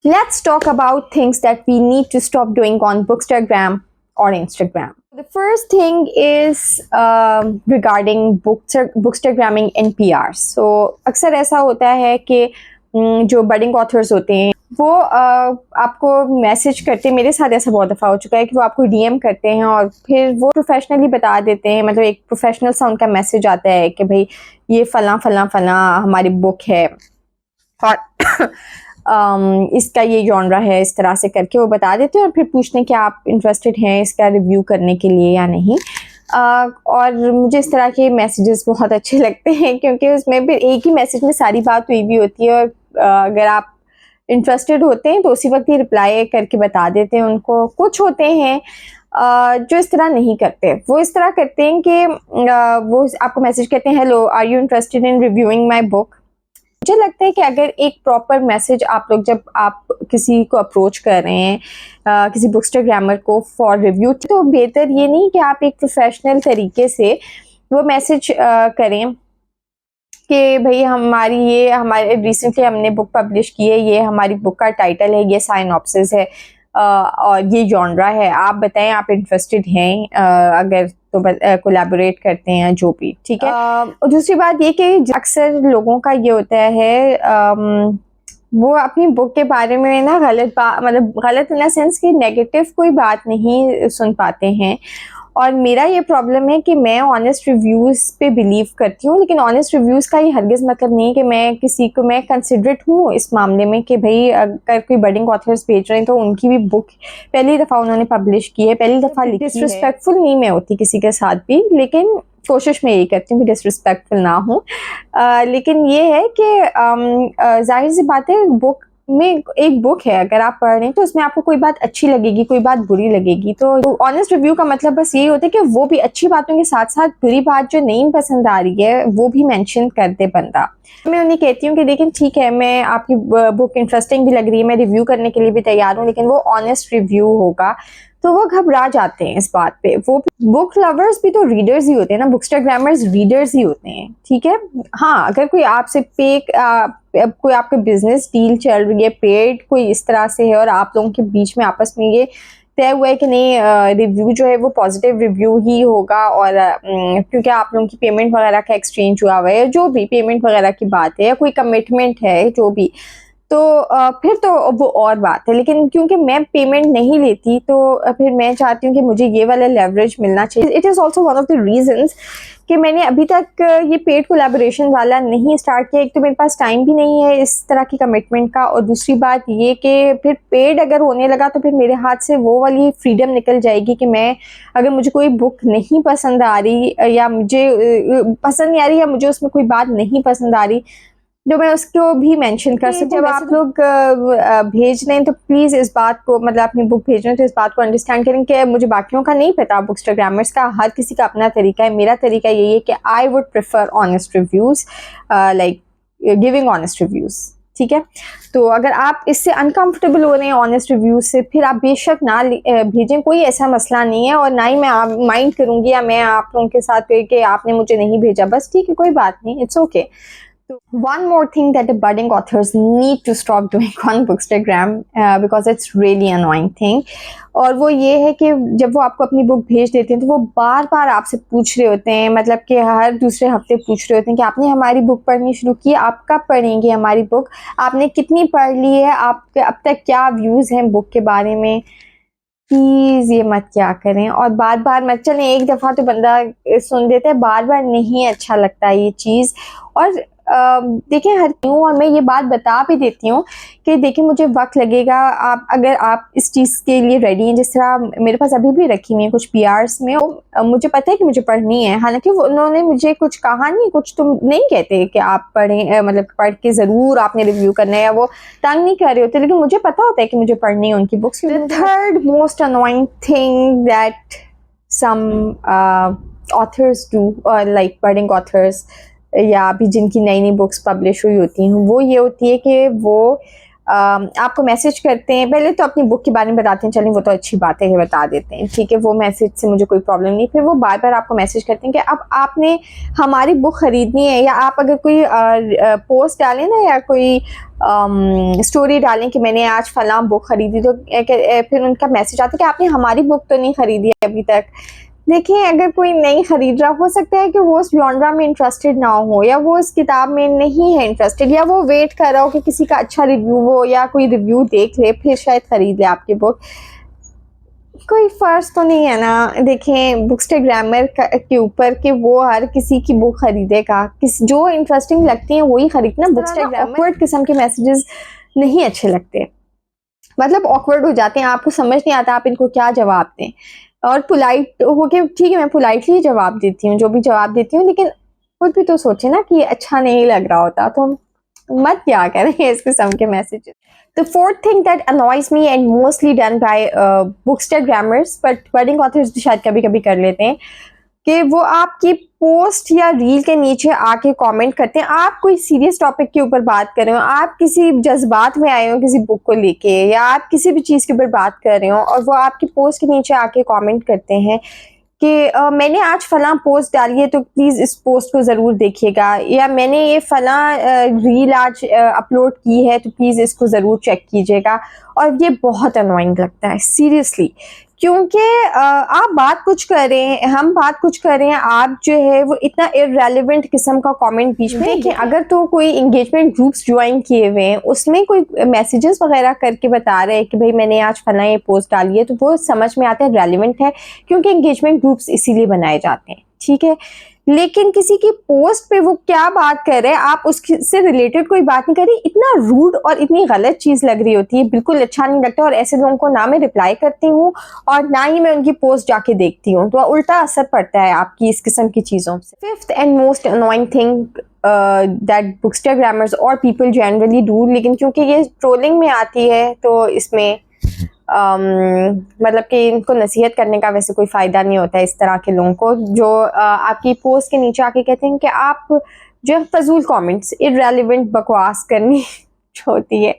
Let's talk about things that we need to stop doing on Bookstagram or Instagram. The first thing is regarding bookstagramming and PR. So अक्सर ऐसा होता है कि जो budding authors होते हैं वो आपको मैसेज करते हैं। मेरे साथ ऐसा बहुत दफ़ा हो चुका है कि वो आपको डीएम करते हैं और फिर वो प्रोफेशनली बता देते हैं, मतलब एक प्रोफेशनल सा उनका मैसेज आता है कि भाई ये फ़लाँ फ़लाँ फ़लाँ हमारी बुक है और इसका ये जॉनरा है, इस तरह से करके वो बता देते हैं और फिर पूछते हैं कि आप इंटरेस्टेड हैं इसका रिव्यू करने के लिए या नहीं। और मुझे इस तरह के मैसेजेस बहुत अच्छे लगते हैं क्योंकि उसमें भी एक ही मैसेज में सारी बात हुई भी होती है और अगर आप इंटरेस्टेड होते हैं तो उसी वक्त ही रिप्लाई करके बता देते हैं उनको। कुछ होते हैं जो इस तरह नहीं करते, वो इस तरह करते हैं कि वो आपको मैसेज करते हैं, hello are you interested in reviewing my book. मुझे लगता है कि अगर एक प्रॉपर मैसेज आप लोग जब आप किसी को अप्रोच कर रहे हैं किसी बुकस्टाग्रामर को फॉर रिव्यू, तो बेहतर ये नहीं कि आप एक प्रोफेशनल तरीके से वो मैसेज करें कि भाई हमारे रिसेंटली हमने बुक पब्लिश की है, ये हमारी बुक का टाइटल है, ये साइनॉप्सिस है और ये जॉनरा है, आप बताएं आप इंटरेस्टेड हैं अगर तो कोलैबोरेट करते हैं जो भी, ठीक है। और दूसरी बात ये कि अक्सर लोगों का ये होता है वो अपनी बुक के बारे में ना मतलब गलत इन द सेंस कि नेगेटिव कोई बात नहीं सुन पाते हैं। और मेरा ये प्रॉब्लम है कि मैं ऑनेस्ट रिव्यूज़ पे बिलीव करती हूँ, लेकिन ऑनेस्ट रिव्यूज़ का ये हरगिज़ मतलब नहीं है कि मैं कंसिडरेट हूँ इस मामले में कि भाई अगर कोई बडिंग ऑथर्स भेज रहे हैं तो उनकी भी बुक पहली दफ़ा उन्होंने पब्लिश की है, पहली दफ़ा लिखी है। डिसरिस्पेक्टफुल नहीं मैं होती किसी के साथ भी, लेकिन कोशिश मैं यही करती हूँ कि डिसरिस्पेक्टफुल ना हूँ। लेकिन ये है कि जाहिर सी बात है बुक में एक बुक है, अगर आप पढ़ रहे हैं तो उसमें आपको कोई बात अच्छी लगेगी, कोई बात बुरी लगेगी। तो ऑनेस्ट रिव्यू का मतलब बस यही होता है कि वो भी अच्छी बातों के साथ साथ बुरी बात जो नहीं पसंद आ रही है वो भी मेंशन कर दे बंदा। मैं उन्हें कहती हूँ कि देखें ठीक है, मैं आपकी बुक इंटरेस्टिंग भी लग रही है, मैं रिव्यू करने के लिए भी तैयार हूँ, लेकिन वो ऑनेस्ट रिव्यू होगा। तो वो घबरा जाते हैं इस बात पे। वो बुक लवर्स भी तो रीडर्स ही होते हैं ना, बुकस्टाग्रामर्स रीडर्स ही होते हैं, ठीक है। हाँ, अगर कोई आपसे कोई आपके बिजनेस डील चल रही है, पेड कोई इस तरह से है और आप लोगों के बीच में आपस में ये तय हुआ है कि नहीं रिव्यू जो है वो पॉजिटिव रिव्यू ही होगा और क्योंकि आप लोगों की पेमेंट वगैरह का एक्सचेंज हुआ हुआ है, जो भी पेमेंट वगैरह की बात है या कोई कमिटमेंट है जो भी, तो फिर तो वो और बात है। लेकिन क्योंकि मैं पेमेंट नहीं लेती तो फिर मैं चाहती हूँ कि मुझे ये वाला लेवरेज मिलना चाहिए। It is also one of the reasons कि मैंने अभी तक ये पेड कोलैबोरेशन वाला नहीं स्टार्ट किया। एक तो मेरे पास टाइम भी नहीं है इस तरह की कमिटमेंट का, और दूसरी बात ये कि फिर पेड अगर होने लगा तो फिर मेरे हाथ से वो वाली फ्रीडम निकल जाएगी कि मैं अगर मुझे कोई बुक नहीं पसंद आ रही या मुझे पसंद नहीं आ रही या मुझे उसमें कोई बात नहीं पसंद आ रही जो मैं उसको भी मेंशन कर सकूं। जब आप लोग भेज रहे हैं तो प्लीज़ इस बात को, मतलब अपनी बुक भेज रहे हैं तो इस बात को अंडरस्टैंड करें कि मुझे बाकियों का नहीं पता, बुकस्टाग्रामर्स का हर किसी का अपना तरीका है। मेरा तरीका यही है कि I would prefer honest reviews, like giving honest reviews, ठीक है। तो अगर आप इससे अनकंफर्टेबल हो रहे हैं ऑनेस्ट रिव्यूज से, फिर आप बेशक ना भेजें, कोई ऐसा मसला नहीं है। और ना ही मैं माइंड करूंगी या मैं आप लोगों के साथ कि आपने मुझे नहीं भेजा, बस ठीक है, कोई बात नहीं, it's okay. One more thing that the budding authors need to stop doing on Bookstagram because it's really annoying thing, और वो ये है कि जब वो आपको अपनी बुक भेज देते हैं तो वो बार बार आपसे पूछ रहे होते हैं, मतलब कि हर दूसरे हफ्ते पूछ रहे होते हैं कि आपने हमारी बुक पढ़नी शुरू की, आप कब पढ़ेंगे हमारी बुक, आपने कितनी पढ़ ली है, आपके अब तक क्या व्यूज़ हैं बुक के बारे में। प्लीज़ ये मत क्या करें और बार बार मत, चलें एक दफ़ा तो बंदा सुन देता है, बार बार नहीं अच्छा लगता ये चीज़। और देखें हर क्यों, और मैं ये बात बता भी देती हूँ कि देखिए मुझे वक्त लगेगा, अगर आप इस चीज़ के लिए रेडी हैं, जिस तरह मेरे पास अभी भी रखी हुई है कुछ PRs में, मुझे पता है कि मुझे पढ़नी है, हालांकि उन्होंने मुझे कुछ कहा नहीं, कुछ तुम नहीं कहते कि आप पढ़ें, मतलब पढ़ के ज़रूर आपने रिव्यू करना है, या वो तंग नहीं कर रहे होते, लेकिन मुझे पता होता है कि मुझे पढ़नी है उनकी books. The third most annoying thing that some authors do, like budding authors या अभी जिनकी नई नई बुक्स पब्लिश हुई होती हैं, वो ये होती है कि वो आपको मैसेज करते हैं, पहले तो अपनी बुक के बारे में बताते हैं, चलें वो तो अच्छी बात है बता देते हैं, ठीक है, वो मैसेज से मुझे कोई प्रॉब्लम नहीं। फिर वो बार बार आपको मैसेज करते हैं कि अब आपने हमारी बुक ख़रीदनी है, या आप अगर कोई पोस्ट डालें ना या कोई स्टोरी डालें कि मैंने आज फलां बुक ख़रीदी, तो फिर उनका मैसेज आता है कि आपने हमारी बुक तो नहीं ख़रीदी अभी तक। देखिए, अगर कोई नहीं खरीद रहा, हो सकता है कि वो उस जॉनरा में इंटरेस्टेड ना हो, या वो उस किताब में नहीं है इंटरेस्टेड, या वो वेट कर रहा हो कि किसी का अच्छा रिव्यू हो या कोई रिव्यू देख ले फिर शायद खरीद ले आपकी बुक। कोई फ़र्ज तो नहीं है ना। देखें, बुकस्टाग्रामर के ऊपर कि वो हर किसी की बुक खरीदेगा, जो इंटरेस्टिंग लगती है वही खरीदना। बुकस्टाग्रामर ऑकवर्ड किस्म के मैसेजेस नहीं अच्छे लगते, मतलब ऑकवर्ड हो जाते हैं, आपको समझ नहीं आता आप इनको क्या जवाब दें। और पोलाइट हो के, ठीक है, मैं पोलाइटली जवाब देती हूँ जो भी जवाब देती हूँ, लेकिन खुद भी तो सोचे ना कि अच्छा नहीं लग रहा होता, तो मत क्या करें इस किस्म के messages. The fourth thing that annoys me and mostly done by bookstagrammers, but budding authors भी शायद कभी कभी कर लेते हैं, कि वो आपकी पोस्ट या रील के नीचे आके कमेंट करते हैं। आप कोई सीरियस टॉपिक के ऊपर बात कर रहे हो, आप किसी जज्बात में आए हो किसी बुक को लेके, या आप किसी भी चीज़ के ऊपर बात कर रहे हो, और वो आपकी पोस्ट के नीचे आके कमेंट करते हैं कि मैंने आज फलां पोस्ट डाली है तो प्लीज़ इस पोस्ट को ज़रूर देखिएगा, या मैंने ये फलां रील आज अपलोड की है तो प्लीज़ इसको ज़रूर चेक कीजिएगा। और ये बहुत अनोइंग लगता है सीरियसली, क्योंकि आप बात कुछ कर रहे हैं, हम बात कुछ कर रहे हैं, आप जो है वो इतना इररेलेवेंट किस्म का कमेंट बीच में। देखिए, अगर तो कोई इंगेजमेंट ग्रुप्स ज्वाइन किए हुए हैं, उसमें कोई मैसेजेस वगैरह करके बता रहे हैं कि भाई मैंने आज फला ये पोस्ट डाली है, तो वो समझ में आता है रेलिवेंट है, क्योंकि इंगेजमेंट ग्रुप्स इसीलिए बनाए जाते हैं, ठीक है। लेकिन किसी की पोस्ट पे वो क्या बात कर रहे हैं, आप उससे रिलेटेड कोई बात नहीं कर रही, इतना रूड और इतनी गलत चीज़ लग रही होती है, बिल्कुल अच्छा नहीं लगता। और ऐसे लोगों को ना मैं रिप्लाई करती हूँ और ना ही मैं उनकी पोस्ट जाके देखती हूँ, तो उल्टा असर पड़ता है आपकी इस किस्म की चीज़ों से। Fifth and most annoying thing that bookstagrammers और पीपल जनरली डू, लेकिन क्योंकि ये ट्रोलिंग में आती है तो इसमें मतलब कि इनको नसीहत करने का वैसे कोई फ़ायदा नहीं होता है इस तरह के लोगों को, जो आपकी पोस्ट के नीचे आके कहते हैं कि आप जो फजूल कमेंट्स, इररेलेवेंट बकवास करनी जो होती है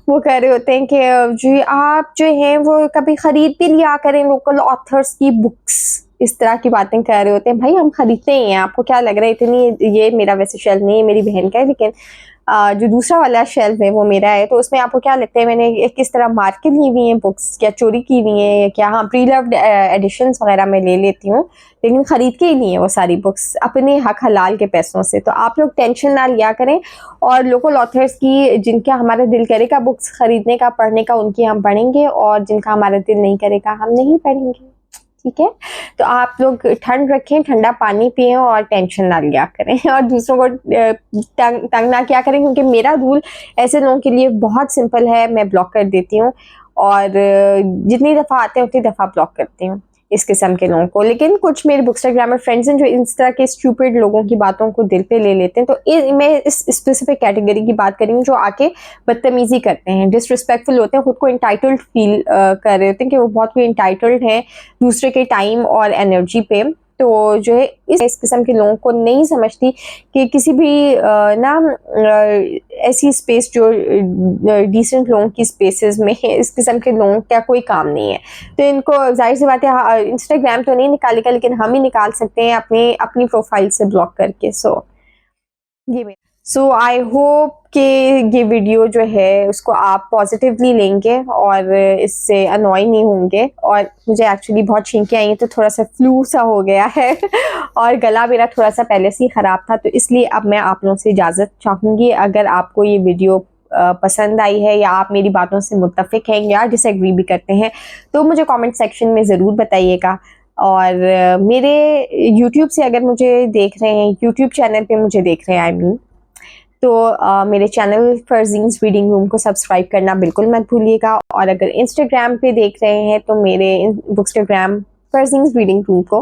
वो कर रहे होते हैं कि जो आप जो हैं वो कभी ख़रीद भी लिया करें लोकल ऑथर्स की बुक्स, इस तरह की बातें कर रहे होते हैं। भाई हम खरीदते ही हैं, आपको क्या लग रहा है इतनी, ये मेरा वैसे शेल्फ नहीं है, मेरी बहन का है, लेकिन जो दूसरा वाला शेल्फ है वो मेरा है, तो उसमें आपको क्या लगता है मैंने किस तरह मार के ली हुई हैं बुक्स, क्या चोरी की हुई हैं, क्या हाँ प्री लव्ड एडिशंस वगैरह मैं ले लेती हूँ, लेकिन ख़रीद के ही नहीं है वो सारी बुक्स, अपने हक हलाल के पैसों से। तो आप लोग टेंशन ना लिया करें, और लोकल ऑथर्स की जिनका हमारा दिल करेगा बुक्स ख़रीदने का, पढ़ने का, उनकी हम पढ़ेंगे, और जिनका हमारा दिल नहीं करेगा हम नहीं पढ़ेंगे, ठीक है। तो आप लोग ठंड रखें, ठंडा पानी पिएं और टेंशन ना लिया करें, और दूसरों को तंग ना किया करें, क्योंकि मेरा रूल ऐसे लोगों के लिए बहुत सिंपल है, मैं ब्लॉक कर देती हूँ, और जितनी दफ़ा आते हैं उतनी दफ़ा ब्लॉक करती हूँ इस किस्म के लोगों को। लेकिन कुछ मेरे बुकस्टाग्रामर फ्रेंड्स हैं जो इस तरह के स्टूपिड लोगों की बातों को दिल पे ले लेते हैं, तो मैं इस स्पेसिफिक कैटेगरी की बात कर रही हूँ जो आके बदतमीज़ी करते हैं, डिसरिस्पेक्टफुल होते हैं, खुद को इंटाइटल्ड फील कर रहे होते हैं कि वो बहुत कोई इंटाइटल्ड हैं दूसरे के टाइम और एनर्जी पे। तो जो है इस किस्म के लोगों को नहीं समझती कि किसी भी ऐसी स्पेस जो डिसेंट लोगों की स्पेसेस में है, इस किस्म के लोगों का कोई काम नहीं है। तो इनको जाहिर सी बात है इंस्टाग्राम तो नहीं निकालेगा, लेकिन हम ही निकाल सकते हैं अपनी प्रोफाइल से ब्लॉक करके। सो आई होप कि ये वीडियो जो है उसको आप पॉजिटिवली लेंगे और इससे अनॉय नहीं होंगे। और मुझे एक्चुअली बहुत छींकें आई हैं, तो थोड़ा सा फ्लू सा हो गया है और गला मेरा थोड़ा सा पहले से ही ख़राब था, तो इसलिए अब मैं आप लोगों से इजाज़त चाहूँगी। अगर आपको ये वीडियो पसंद आई है, या आप मेरी बातों से मुत्तफ़िक हैं या डिसएग्री भी करते हैं, तो मुझे कमेंट सेक्शन में ज़रूर बताइएगा। और मेरे यूट्यूब से अगर मुझे देख रहे हैं, यूट्यूब चैनल पे मुझे देख रहे हैं आई मीन, तो मेरे चैनल फरजीन्स रीडिंग रूम को सब्सक्राइब करना बिल्कुल मत भूलिएगा। और अगर इंस्टाग्राम पे देख रहे हैं तो मेरे बुकस्टाग्राम फरजीन्स रीडिंग रूम को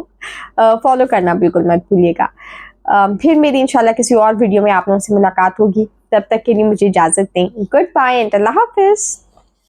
फॉलो करना बिल्कुल मत भूलिएगा। फिर मेरी इंशाल्लाह किसी और वीडियो में आप लोगों से मुलाकात होगी, तब तक के लिए मुझे इजाज़त दें। गुड बाय एंड अल्लाह हाफिज़।